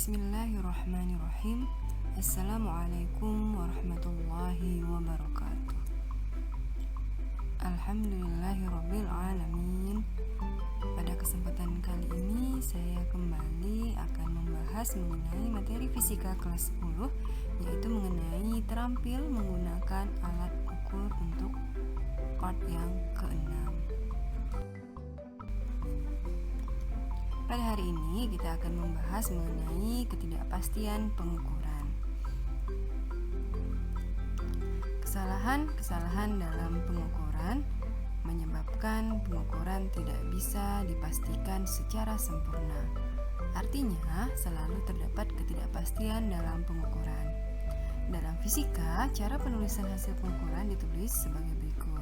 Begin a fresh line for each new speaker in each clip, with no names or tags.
Bismillahirrahmanirrahim. Assalamualaikum warahmatullahi wabarakatuh. Alhamdulillahirabbil alamin. Pada kesempatan kali ini saya kembali akan membahas mengenai materi fisika kelas 10, yaitu mengenai terampil menggunakan alat ukur untuk part yang ke-6. Pada hari ini kita akan membahas mengenai ketidakpastian pengukuran. Kesalahan dalam pengukuran menyebabkan pengukuran tidak bisa dipastikan secara sempurna. Artinya, selalu terdapat ketidakpastian dalam pengukuran. Dalam fisika, cara penulisan hasil pengukuran ditulis sebagai berikut.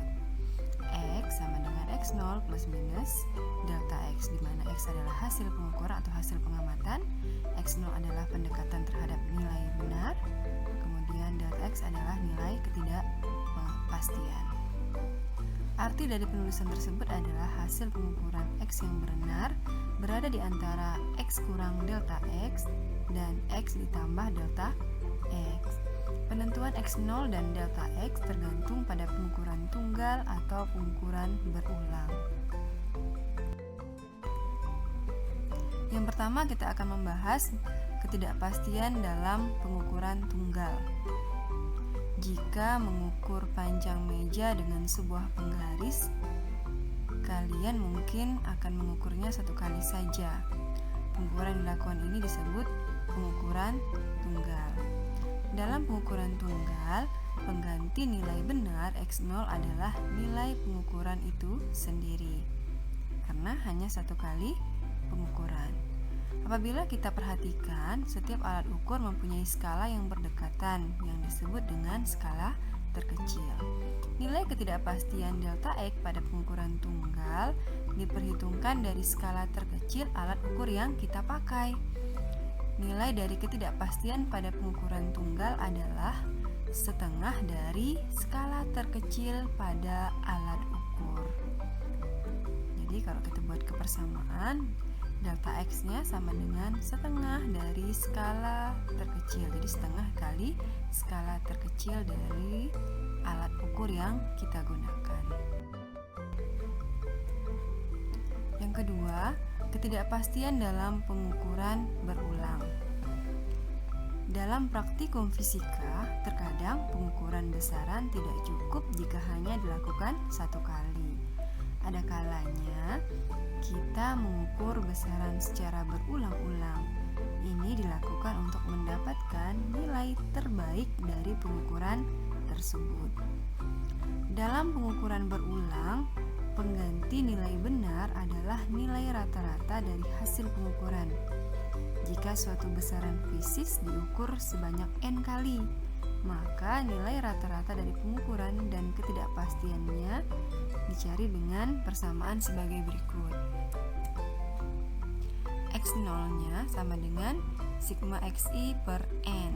X sama dengan X0 plus minus delta X, di mana X adalah hasil pengukuran atau hasil pengamatan, X0 adalah pendekatan terhadap nilai benar, kemudian delta X adalah nilai ketidakpastian. Arti dari penulisan tersebut adalah hasil pengukuran X yang benar berada di antara X kurang delta X dan X ditambah delta X. Penentuan X0 dan delta X tergantung pada pengukuran tunggal atau pengukuran berulang. Yang pertama kita akan membahas ketidakpastian dalam pengukuran tunggal. Jika mengukur panjang meja dengan sebuah penggaris, kalian mungkin akan mengukurnya satu kali saja. Pengukuran yang dilakukan ini disebut pengukuran tunggal. Dalam pengukuran tunggal, pengganti nilai benar X0 adalah nilai pengukuran itu sendiri, karena hanya satu kali pengukuran. Apabila kita perhatikan, setiap alat ukur mempunyai skala yang berdekatan yang disebut dengan skala terkecil. Nilai ketidakpastian delta X pada pengukuran tunggal diperhitungkan dari skala terkecil alat ukur yang kita pakai. Nilai dari ketidakpastian pada pengukuran tunggal adalah setengah dari skala terkecil pada alat ukur. Jadi kalau kita buat kepersamaan, delta X-nya sama dengan setengah dari skala terkecil. Jadi setengah kali skala terkecil dari alat ukur yang kita gunakan. Yang kedua, ketidakpastian dalam pengukuran berulang. Dalam praktikum fisika, terkadang pengukuran besaran tidak cukup jika hanya dilakukan satu kali. Ada kalanya kita mengukur besaran secara berulang-ulang. Ini dilakukan untuk mendapatkan nilai terbaik dari pengukuran tersebut. Dalam pengukuran berulang, pengganti nilai benar adalah nilai rata-rata dari hasil pengukuran. Jika suatu besaran fisis diukur sebanyak n kali, maka nilai rata-rata dari pengukuran dan ketidakpastiannya dicari dengan persamaan sebagai berikut. X0-nya sama dengan sigma xi per n.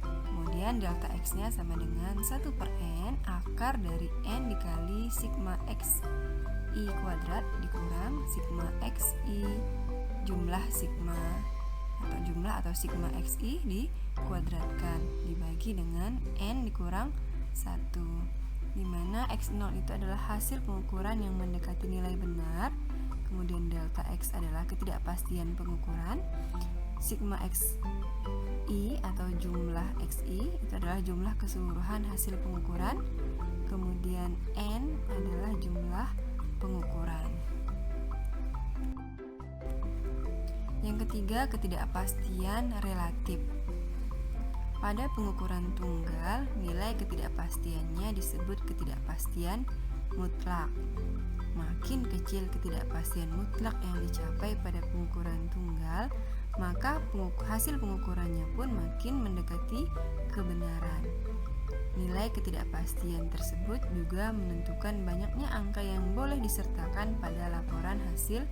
Kemudian delta X-nya sama dengan 1 per n akar dari n dikali sigma xi kuadrat dikurang sigma xi jumlah sigma atau sigma xi dikuadratkan dibagi dengan n dikurang 1, di mana x0 itu adalah hasil pengukuran yang mendekati nilai benar, kemudian delta x adalah ketidakpastian pengukuran, sigma xi atau jumlah xi itu adalah jumlah keseluruhan hasil pengukuran, kemudian n adalah jumlah pengukuran. Yang ketiga, ketidakpastian relatif. Pada pengukuran tunggal, nilai ketidakpastiannya disebut ketidakpastian mutlak. Makin kecil ketidakpastian mutlak yang dicapai pada pengukuran tunggal, maka hasil pengukurannya pun makin mendekati kebenaran. Nilai ketidakpastian tersebut juga menentukan banyaknya angka yang boleh disertakan pada laporan hasil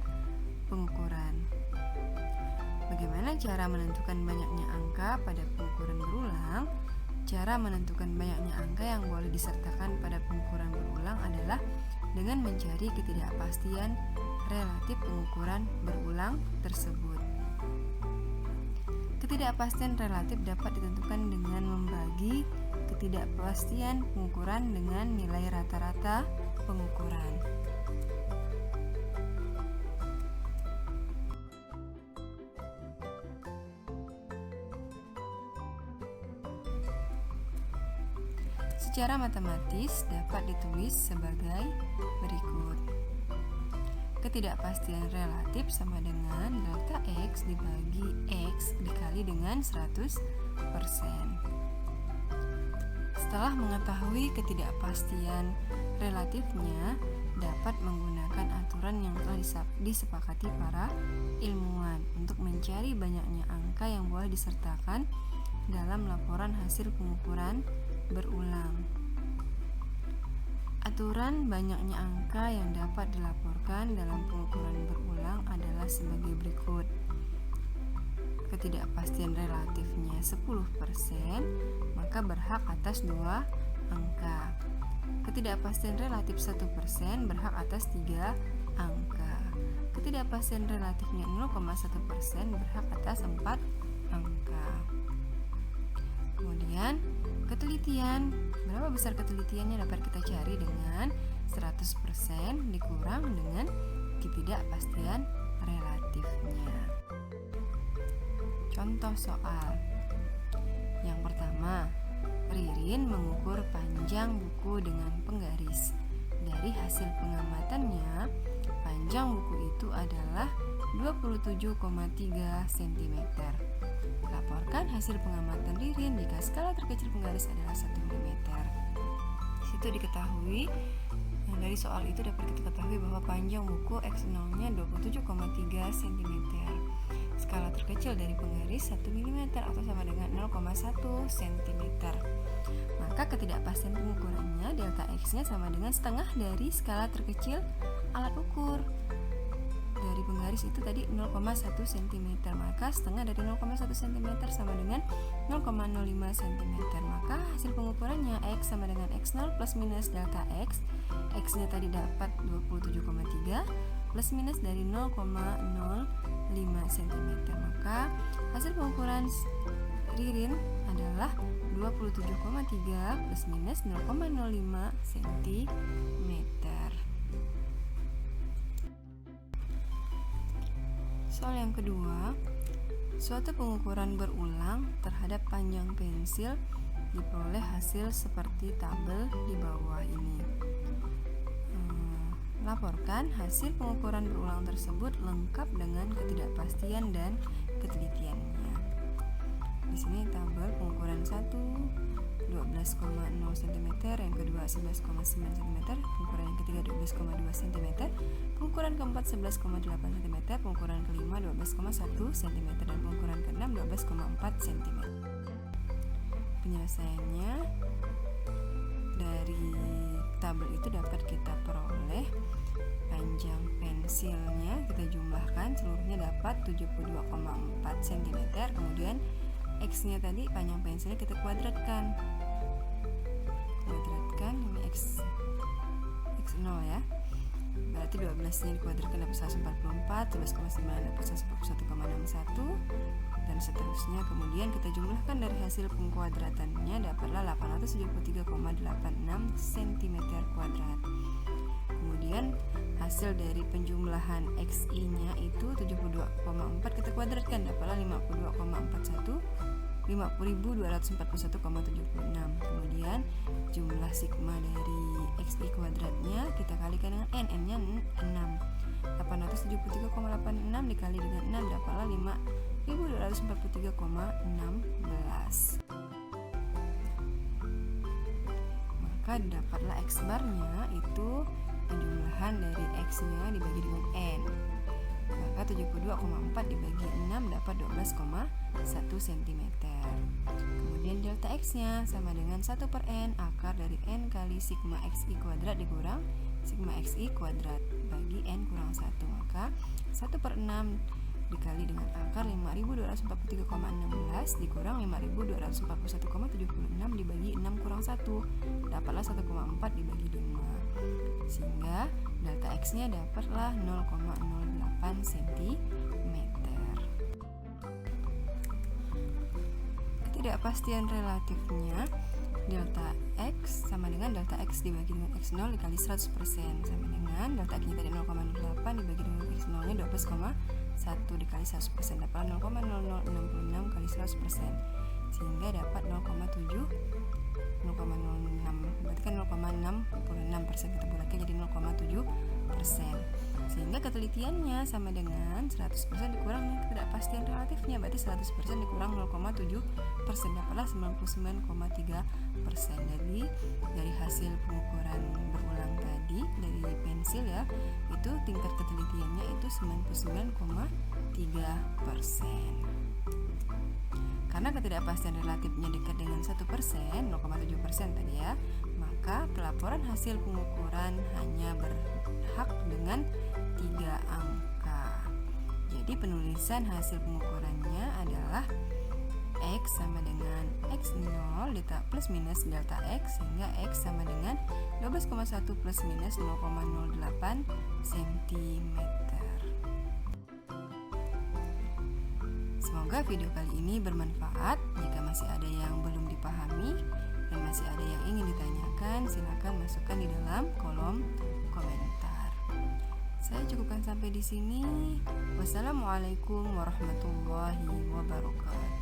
pengukuran. Bagaimana cara menentukan banyaknya angka pada pengukuran berulang? Cara menentukan banyaknya angka yang boleh disertakan pada pengukuran berulang adalah dengan mencari ketidakpastian relatif pengukuran berulang tersebut. Ketidakpastian relatif dapat ditentukan dengan membagi ketidakpastian pengukuran dengan nilai rata-rata pengukuran. Secara matematis dapat ditulis sebagai berikut. Ketidakpastian relatif sama dengan delta X dibagi X dikali dengan 100%. Setelah mengetahui ketidakpastian relatifnya, dapat menggunakan aturan yang telah disepakati para ilmuwan untuk mencari banyaknya angka yang boleh disertakan dalam laporan hasil pengukuran berulang. Aturan banyaknya angka yang dapat dilaporkan dalam pengukuran berulang adalah sebagai berikut. Ketidakpastian relatifnya 10%, maka berhak atas 2 angka. Ketidakpastian relatif 1% berhak atas 3 angka. Ketidakpastian relatifnya 0,1% berhak atas 4 angka. Kemudian ketelitian, berapa besar ketelitiannya dapat kita cari dengan 100% dikurang dengan ketidakpastian relatifnya. Contoh soal. Yang pertama, Ririn mengukur panjang buku dengan penggaris. Dari hasil pengamatannya, panjang buku itu adalah 27,3 cm. Laporkan hasil pengamatan Ririn jika skala terkecil penggaris adalah 1 mm. Di situ diketahui, dari soal itu dapat kita ketahui bahwa panjang buku X0-nya 27,3 cm. Skala terkecil dari penggaris 1 mm atau sama dengan 0,1 cm. Maka ketidakpastian pengukurannya delta X-nya sama dengan setengah dari skala terkecil alat ukur. Dari penggaris itu tadi 0,1 cm, maka setengah dari 0,1 cm sama dengan 0,05 cm. Maka hasil pengukurannya X sama dengan X0 plus minus delta X. X-nya tadi dapat 27,3 plus minus dari 0,05 cm. Maka hasil pengukuran Ririn adalah 27,3 plus minus 0,05 cm. Soal yang kedua, suatu pengukuran berulang terhadap panjang pensil diperoleh hasil seperti tabel di bawah ini. Laporkan hasil pengukuran berulang tersebut lengkap dengan ketidakpastian dan ketelitiannya. Di sini tabel pengukuran 1 12,0 cm, yang kedua 11,9 cm, pengukuran yang ketiga 12,2 cm, pengukuran keempat 11,8 cm, pengukuran kelima 12,1 cm, dan pengukuran keenam 12,4 cm. Penyelesaiannya dari tabel itu dapat kita peroleh panjang pensilnya kita jumlahkan seluruhnya dapat 72,4 cm. Kemudian X-nya tadi panjang pensilnya kita kuadratkan ini X0 ya, berarti 12-nya dikuadratkan dapat 144, 11,9 dapat 141,61 dan seterusnya. Kemudian kita jumlahkan dari hasil pengkuadratannya dapatlah 873,86 cm kuadrat. Kemudian hasil dari penjumlahan XI-nya itu 72,4 kita kuadratkan dapatlah 50.241,76. Kemudian jumlah sigma dari XI kuadratnya kita kalikan dengan N-nya 6. 873,86 dikali dengan 6 dapatlah 5.243,16. Maka dapatlah X barnya itu penjumlahan dari X-nya dibagi dengan N. Maka 72,4 dibagi 6 dapat 12,1 cm. Kemudian delta X-nya sama dengan 1/N akar dari N kali sigma XI kuadrat dikurang sigma XI kuadrat bagi N kurang 1. Maka 1/6 dikali dengan akar 5.243,16 dikurang 5.241,76 dibagi 6 kurang 1 dapatlah 1,4 dibagi 5, sehingga delta X-nya dapatlah 0,08 cm. ketidakpastian relatifnya delta X sama dengan delta X dibagi dengan X0 dikali 100% sama dengan delta X nya tadi 0,08 dibagi dengan X0 nya 12,1 dikali 100% dapat 0,0066 kali 100%, sehingga dapat 0,06, berarti kan 0,66%, kita bulatkan jadi 0,7%, sehingga ketelitiannya sama dengan 100% dikurang ketidakpastian relatifnya, berarti 100% dikurang 0,7%, dapatlah 99,3%. Jadi dari hasil pengukuran berulang tadi dari pensil ya, itu tingkat ketelitiannya itu 99,3%. Karena ketidakpastian relatifnya dekat dengan 1%, 0,7% tadi ya, maka pelaporan hasil pengukuran hanya berhak dengan 3 angka. Jadi penulisan hasil pengukurannya adalah X sama dengan X0 plus minus delta X, sehingga X sama dengan 12,1 plus minus 0,08 cm. Semoga video kali ini bermanfaat. Jika masih ada yang belum dipahami dan masih ada yang ingin ditanyakan, silakan masukkan di dalam kolom komentar. Saya cukupkan sampai di sini. Wassalamualaikum warahmatullahi wabarakatuh.